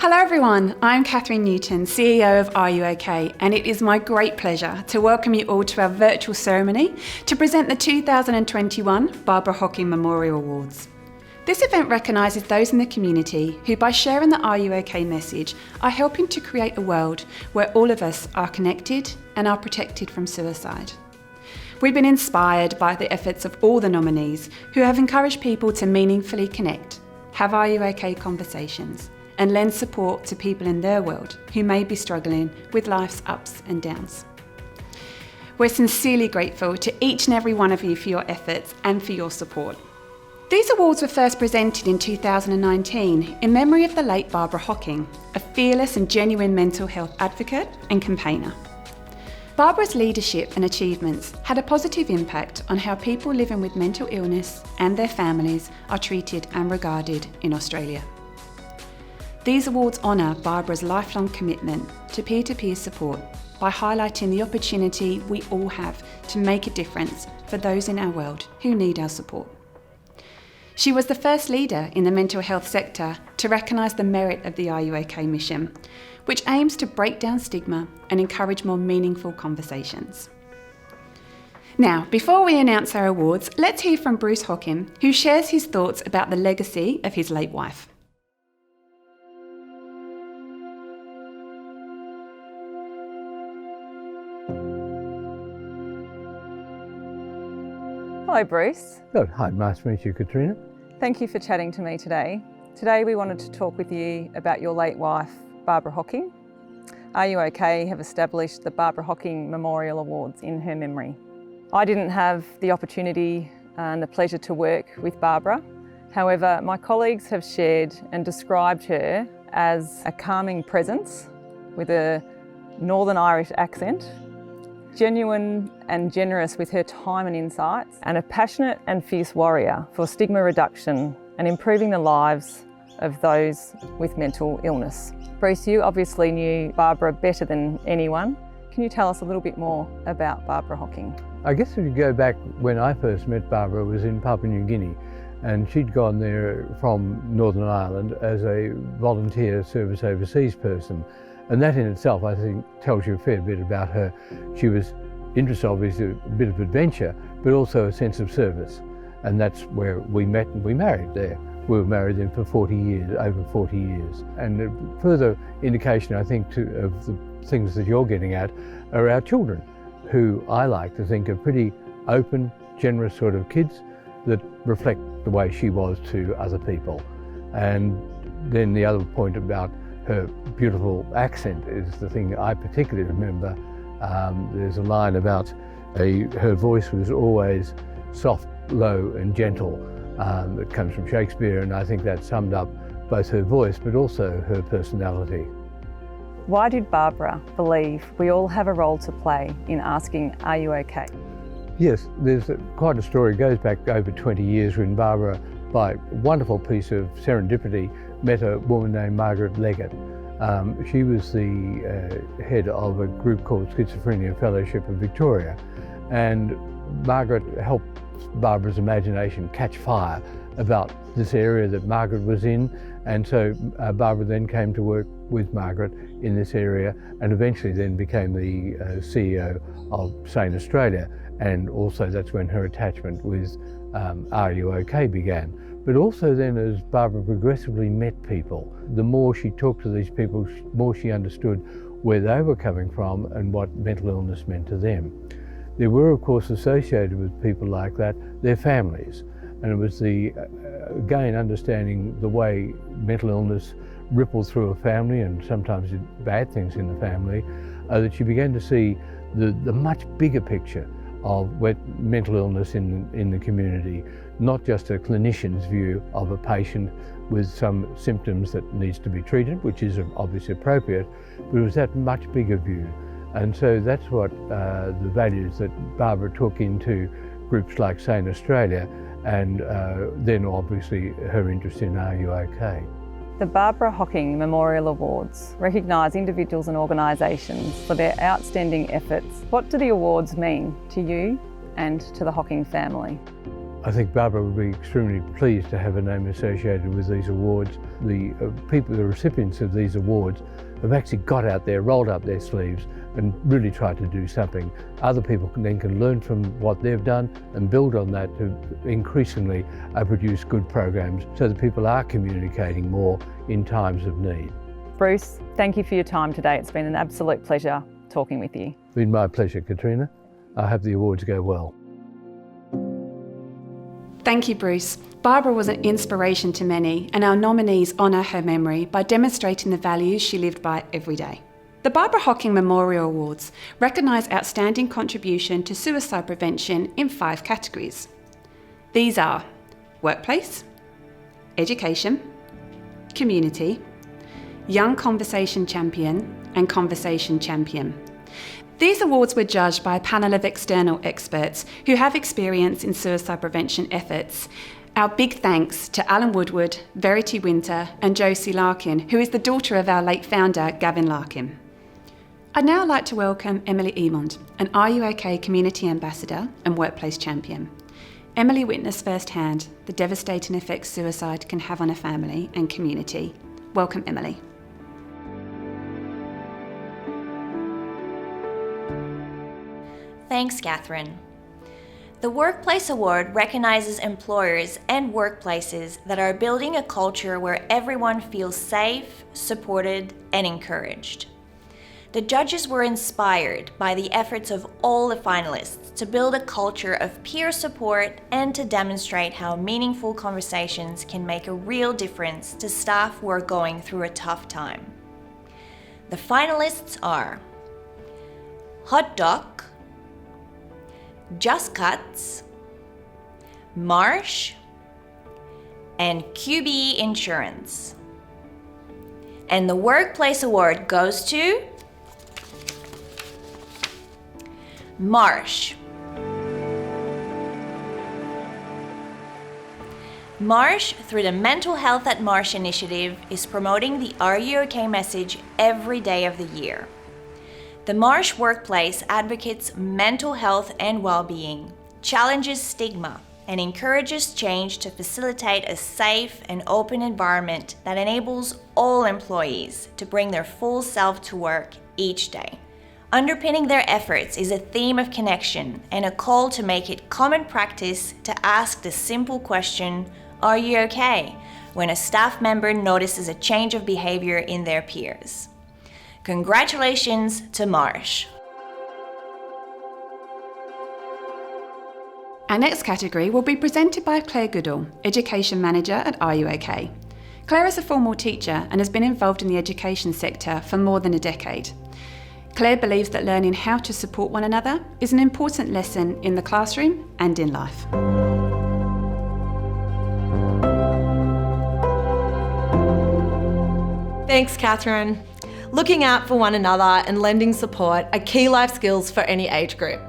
Hello everyone, I'm Catherine Newton, CEO of Are You OK? And it is my great pleasure to welcome you all to our virtual ceremony to present the 2021 Barbara Hocking Memorial Awards. This event recognises those in the community who, by sharing the Are You OK? Message, are helping to create a world where all of us are connected and are protected from suicide. We've been inspired by the efforts of all the nominees who have encouraged people to meaningfully connect, have Are You OK? Conversations, and lend support to people in their world who may be struggling with life's ups and downs. We're sincerely grateful to each and every one of you for your efforts and for your support. These awards were first presented in 2019 in memory of the late Barbara Hocking, a fearless and genuine mental health advocate and campaigner. Barbara's leadership and achievements had a positive impact on how people living with mental illness and their families are treated and regarded in Australia. These awards honour Barbara's lifelong commitment to peer-to-peer support by highlighting the opportunity we all have to make a difference for those in our world who need our support. She was the first leader in the mental health sector to recognise the merit of the Are You OK? Mission, which aims to break down stigma and encourage more meaningful conversations. Now, before we announce our awards, let's hear from Bruce Hocking, who shares his thoughts about the legacy of his late wife. Hello Bruce. Oh, hi, nice to meet you, Katrina. Thank you for chatting to me today. Today we wanted to talk with you about your late wife, Barbara Hocking. Are You OK? Have established the Barbara Hocking Memorial Awards in her memory. I didn't have the opportunity and the pleasure to work with Barbara. However, my colleagues have shared and described her as a calming presence with a Northern Irish accent, genuine and generous with her time and insights, and a passionate and fierce warrior for stigma reduction and improving the lives of those with mental illness. Bruce, you obviously knew Barbara better than anyone. Can you tell us a little bit more about Barbara Hocking? I guess if you go back when I first met Barbara was in Papua New Guinea, and she'd gone there from Northern Ireland as a volunteer service overseas person. And that in itself, I think, tells you a fair bit about her. She was interested, obviously, a bit of adventure, but also a sense of service. And that's where we met and we married there. We were married then for 40 years, over 40 years. And a further indication, I think, of the things that you're getting at are our children, who I like to think are pretty open, generous sort of kids that reflect the way she was to other people. And then the other point about her beautiful accent is the thing I particularly remember. There's a line about her voice was always soft, low and gentle. That comes from Shakespeare, and I think that summed up both her voice but also her personality. Why did Barbara believe we all have a role to play in asking, are you okay? Yes, there's quite a story. It goes back over 20 years when Barbara, by a wonderful piece of serendipity, met a woman named Margaret Leggett. She was the head of a group called Schizophrenia Fellowship of Victoria, and Margaret helped Barbara's imagination catch fire about this area that Margaret was in, and so Barbara then came to work with Margaret in this area and eventually then became the CEO of Sane Australia, and also that's when her attachment with Are You OK? Began. But also then as Barbara progressively met people, the more she talked to these people, the more she understood where they were coming from and what mental illness meant to them. There were, of course, associated with people like that, their families. And it was again, understanding the way mental illness rippled through a family and sometimes did bad things in the family, that she began to see the much bigger picture of mental illness in the community, not just a clinician's view of a patient with some symptoms that needs to be treated, which is obviously appropriate, but it was that much bigger view. And so that's what the values that Barbara took into groups like Sane Australia, and then obviously her interest in Are You OK? The Barbara Hocking Memorial Awards recognise individuals and organisations for their outstanding efforts. What do the awards mean to you and to the Hocking family? I think Barbara would be extremely pleased to have her name associated with these awards. The recipients of these awards have actually got out there, rolled up their sleeves and really tried to do something. Other people can learn from what they've done and build on that to increasingly produce good programs so that people are communicating more in times of need. Bruce, thank you for your time today. It's been an absolute pleasure talking with you. It's been my pleasure, Katrina. I hope the awards go well. Thank you, Bruce. Barbara was an inspiration to many, and our nominees honour her memory by demonstrating the values she lived by every day. The Barbara Hocking Memorial Awards recognise outstanding contribution to suicide prevention in 5 categories. These are workplace, education, community, young conversation champion, and conversation champion. These awards were judged by a panel of external experts who have experience in suicide prevention efforts. Our big thanks to Alan Woodward, Verity Winter and Josie Larkin, who is the daughter of our late founder, Gavin Larkin. I'd now like to welcome Emily Emond, an Are You OK Community Ambassador and Workplace Champion. Emily witnessed firsthand the devastating effects suicide can have on a family and community. Welcome, Emily. Thanks, Catherine. The Workplace Award recognises employers and workplaces that are building a culture where everyone feels safe, supported, and encouraged. The judges were inspired by the efforts of all the finalists to build a culture of peer support and to demonstrate how meaningful conversations can make a real difference to staff who are going through a tough time. The finalists are Hot Doc, Just Cuts, Marsh, and QBE Insurance. And the Workplace Award goes to Marsh. Marsh, through the Mental Health at Marsh initiative, is promoting the Are You OK message every day of the year. The Marsh workplace advocates mental health and well-being, challenges stigma, and encourages change to facilitate a safe and open environment that enables all employees to bring their full self to work each day. Underpinning their efforts is a theme of connection and a call to make it common practice to ask the simple question, "Are you okay?" when a staff member notices a change of behaviour in their peers. Congratulations to Marsh. Our next category will be presented by Claire Goodall, Education Manager at Are You OK? Claire is a formal teacher and has been involved in the education sector for more than a decade. Claire believes that learning how to support one another is an important lesson in the classroom and in life. Thanks, Catherine. Looking out for one another and lending support are key life skills for any age group.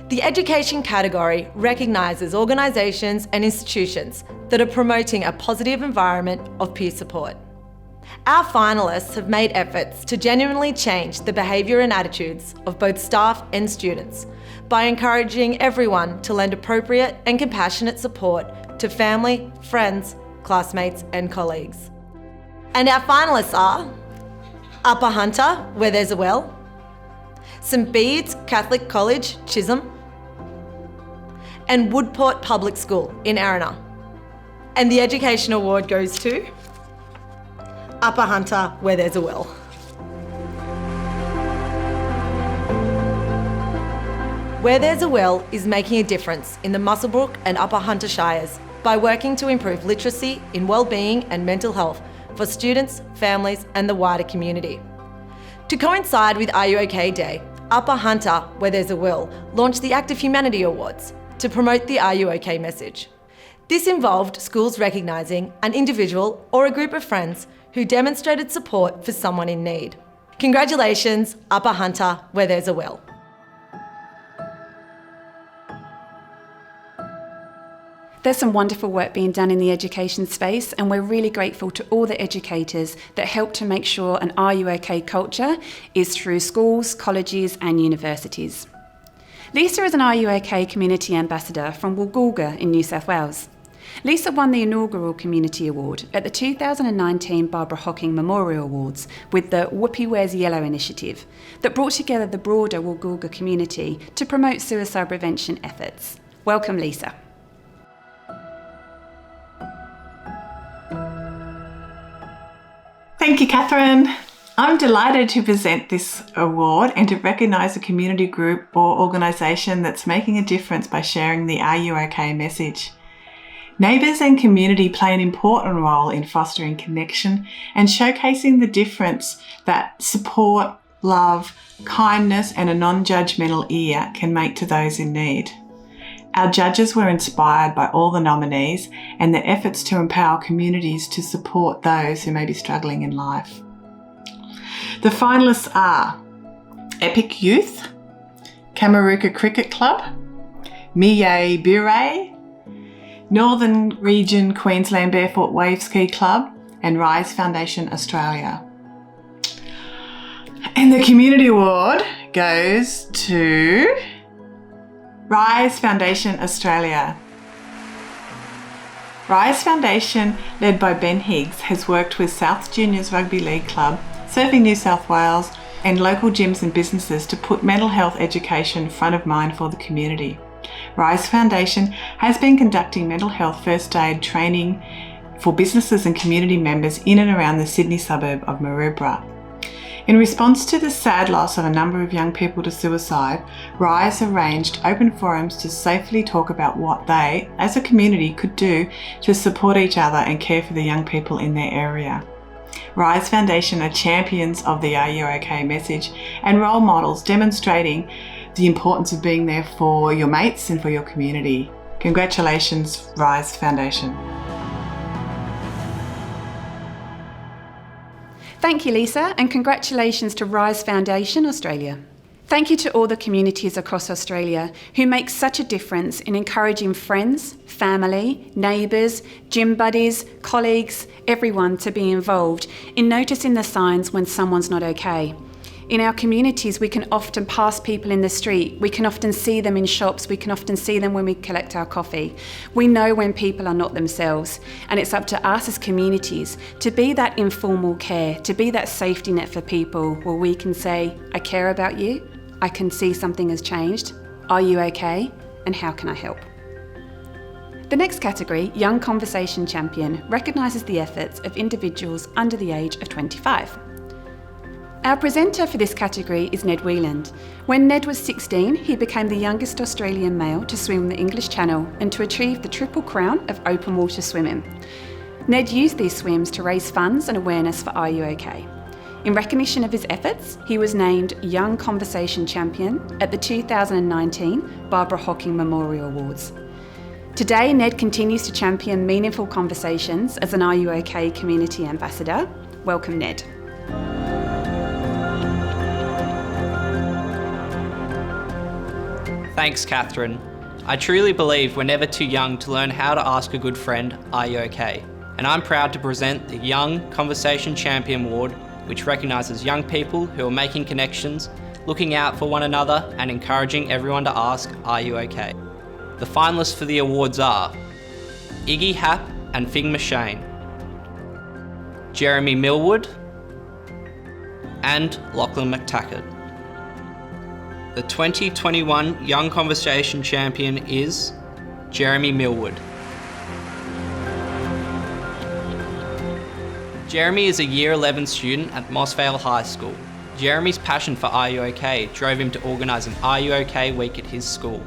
The education category recognises organisations and institutions that are promoting a positive environment of peer support. Our finalists have made efforts to genuinely change the behaviour and attitudes of both staff and students by encouraging everyone to lend appropriate and compassionate support to family, friends, classmates and colleagues. And our finalists are Upper Hunter, where there's a well, St Bede's Catholic College, Chisholm, and Woodport Public School in Arana. And the Education Award goes to Upper Hunter, where there's a well. Where There's a Well is making a difference in the Muswellbrook and Upper Hunter Shires by working to improve literacy in wellbeing and mental health for students, families and the wider community. To coincide with Are You OK Day, Upper Hunter, Where There's a Well, launched the Act of Humanity Awards to promote the Are You OK message. This involved schools recognising an individual or a group of friends who demonstrated support for someone in need. Congratulations, Upper Hunter, Where There's a Well. There's some wonderful work being done in the education space, and we're really grateful to all the educators that help to make sure an Are You OK culture is through schools, colleges and universities. Lisa is an Are You OK community ambassador from Woolgoolga in New South Wales. Lisa won the inaugural Community Award at the 2019 Barbara Hocking Memorial Awards with the Whoopi Wears Yellow initiative that brought together the broader Woolgoolga community to promote suicide prevention efforts. Welcome, Lisa. Thank you, Catherine. I'm delighted to present this award and to recognise a community group or organisation that's making a difference by sharing the Are You OK message. Neighbours and community play an important role in fostering connection and showcasing the difference that support, love, kindness and a non-judgmental ear can make to those in need. Our judges were inspired by all the nominees and their efforts to empower communities to support those who may be struggling in life. The finalists are Epic Youth, Kamaruka Cricket Club, Miye Bure, Northern Region Queensland Barefoot Wave Ski Club and Rise Foundation Australia. And the Community Award goes to Rise Foundation Australia. Rise Foundation, led by Ben Higgs, has worked with South Juniors Rugby League Club, Surfing New South Wales and local gyms and businesses to put mental health education front of mind for the community. Rise Foundation has been conducting mental health first aid training for businesses and community members in and around the Sydney suburb of Maroubra. In response to the sad loss of a number of young people to suicide, Rise arranged open forums to safely talk about what they, as a community, could do to support each other and care for the young people in their area. Rise Foundation are champions of the Are You OK message and role models demonstrating the importance of being there for your mates and for your community. Congratulations, Rise Foundation. Thank you, Lisa, and congratulations to Rise Foundation Australia. Thank you to all the communities across Australia who make such a difference in encouraging friends, family, neighbours, gym buddies, colleagues, everyone to be involved in noticing the signs when someone's not okay. In our communities, we can often pass people in the street. We can often see them in shops. We can often see them when we collect our coffee. We know when people are not themselves. And it's up to us as communities to be that informal care, to be that safety net for people where we can say, I care about you. I can see something has changed. Are you okay? And how can I help? The next category, Young Conversation Champion, recognises the efforts of individuals under the age of 25. Our presenter for this category is Ned Wieland. When Ned was 16, he became the youngest Australian male to swim the English Channel and to achieve the triple crown of open water swimming. Ned used these swims to raise funds and awareness for Are You OK? In recognition of his efforts, he was named Young Conversation Champion at the 2019 Barbara Hocking Memorial Awards. Today, Ned continues to champion meaningful conversations as an Are You OK community ambassador. Welcome, Ned. Thanks, Catherine. I truly believe we're never too young to learn how to ask a good friend, are you okay? And I'm proud to present the Young Conversation Champion Award, which recognises young people who are making connections, looking out for one another and encouraging everyone to ask, are you okay? The finalists for the awards are Iggy Happ and Fing Machine, Jeremy Millwood and Lachlan McTaggart. The 2021 Young Conversation Champion is Jeremy Millwood. Jeremy is a Year 11 student at Mossvale High School. Jeremy's passion for Are You OK drove him to organise an Are You OK week at his school.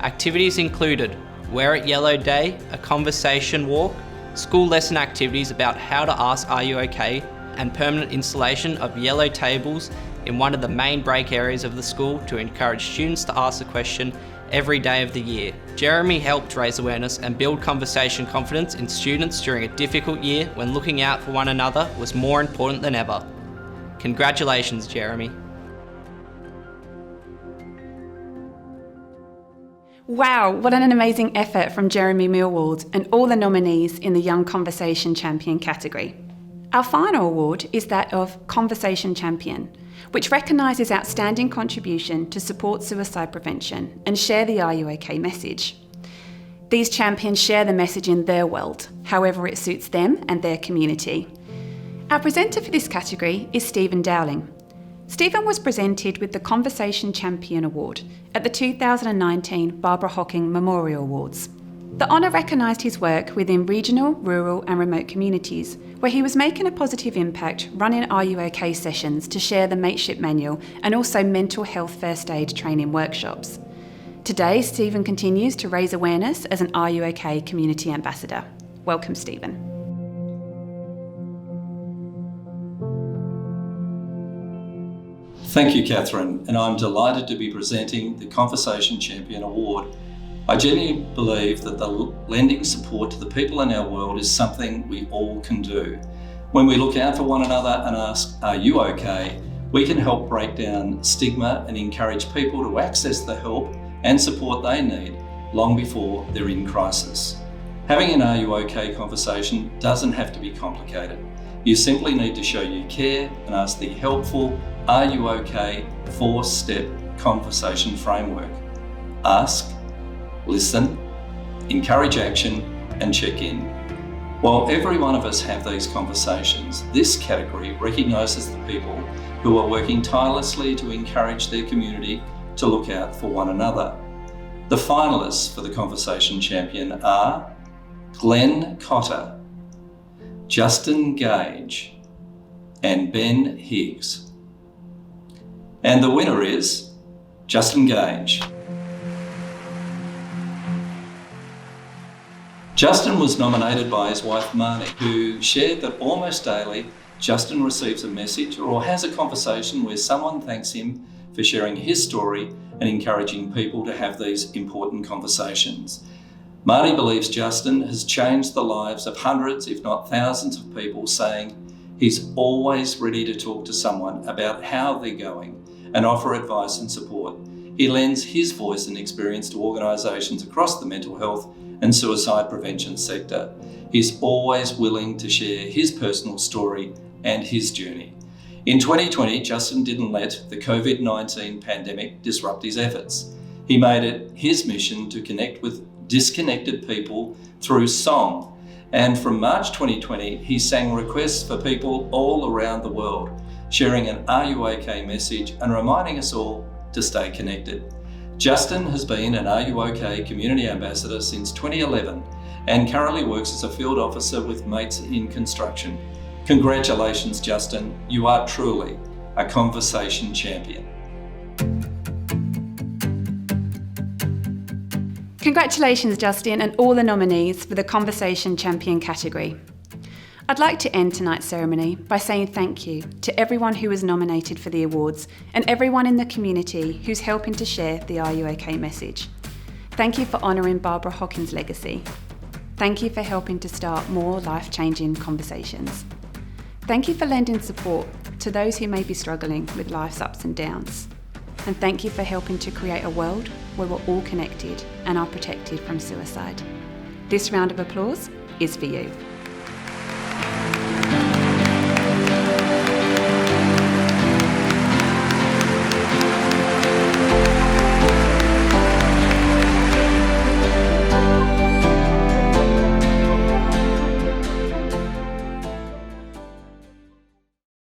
Activities included Wear It Yellow Day, a conversation walk, school lesson activities about how to ask Are You OK, and permanent installation of yellow tables in one of the main break areas of the school to encourage students to ask the question every day of the year. Jeremy helped raise awareness and build conversation confidence in students during a difficult year when looking out for one another was more important than ever. Congratulations, Jeremy. Wow, what an amazing effort from Jeremy Millward and all the nominees in the Young Conversation Champion category. Our final award is that of Conversation Champion. which recognises outstanding contribution to support suicide prevention and share the Are You OK message. These champions share the message in their world, however it suits them and their community. Our presenter for this category is Stephen Dowling. Stephen was presented with the Conversation Champion Award at the 2019 Barbara Hocking Memorial Awards. The honour recognised his work within regional, rural and remote communities, where he was making a positive impact running Are You OK sessions to share the Mateship Manual and also mental health first aid training workshops. Today, Stephen continues to raise awareness as an Are You OK community ambassador. Welcome, Stephen. Thank you, Catherine, and I'm delighted to be presenting the Conversation Champion Award. I genuinely believe that the lending support to the people in our world is something we all can do. When we look out for one another and ask, "Are you okay?" we can help break down stigma and encourage people to access the help and support they need long before they're in crisis. Having an Are You OK conversation doesn't have to be complicated. You simply need to show you care and ask the helpful Are You OK 4-step conversation framework. Ask, listen, encourage action, and check in. While every one of us have these conversations, this category recognises the people who are working tirelessly to encourage their community to look out for one another. The finalists for the Conversation Champion are Glenn Cotter, Justin Gage, and Ben Higgs. And the winner is Justin Gage. Justin was nominated by his wife Marnie, who shared that almost daily Justin receives a message or has a conversation where someone thanks him for sharing his story and encouraging people to have these important conversations. Marnie believes Justin has changed the lives of hundreds, if not thousands of people, saying he's always ready to talk to someone about how they're going and offer advice and support. He lends his voice and experience to organisations across the mental health and suicide prevention sector. He's always willing to share his personal story and his journey. In 2020, Justin didn't let the COVID-19 pandemic disrupt his efforts. He made it his mission to connect with disconnected people through song. And from March 2020, he sang requests for people all around the world, sharing an Are You OK message and reminding us all to stay connected. Justin has been an Are You OK community ambassador since 2011 and currently works as a field officer with Mates in Construction. Congratulations, Justin. You are truly a conversation champion. Congratulations, Justin, and all the nominees for the Conversation Champion category. I'd like to end tonight's ceremony by saying thank you to everyone who was nominated for the awards and everyone in the community who's helping to share the Are You OK message. Thank you for honouring Barbara Hocking's legacy. Thank you for helping to start more life-changing conversations. Thank you for lending support to those who may be struggling with life's ups and downs. And thank you for helping to create a world where we're all connected and are protected from suicide. This round of applause is for you.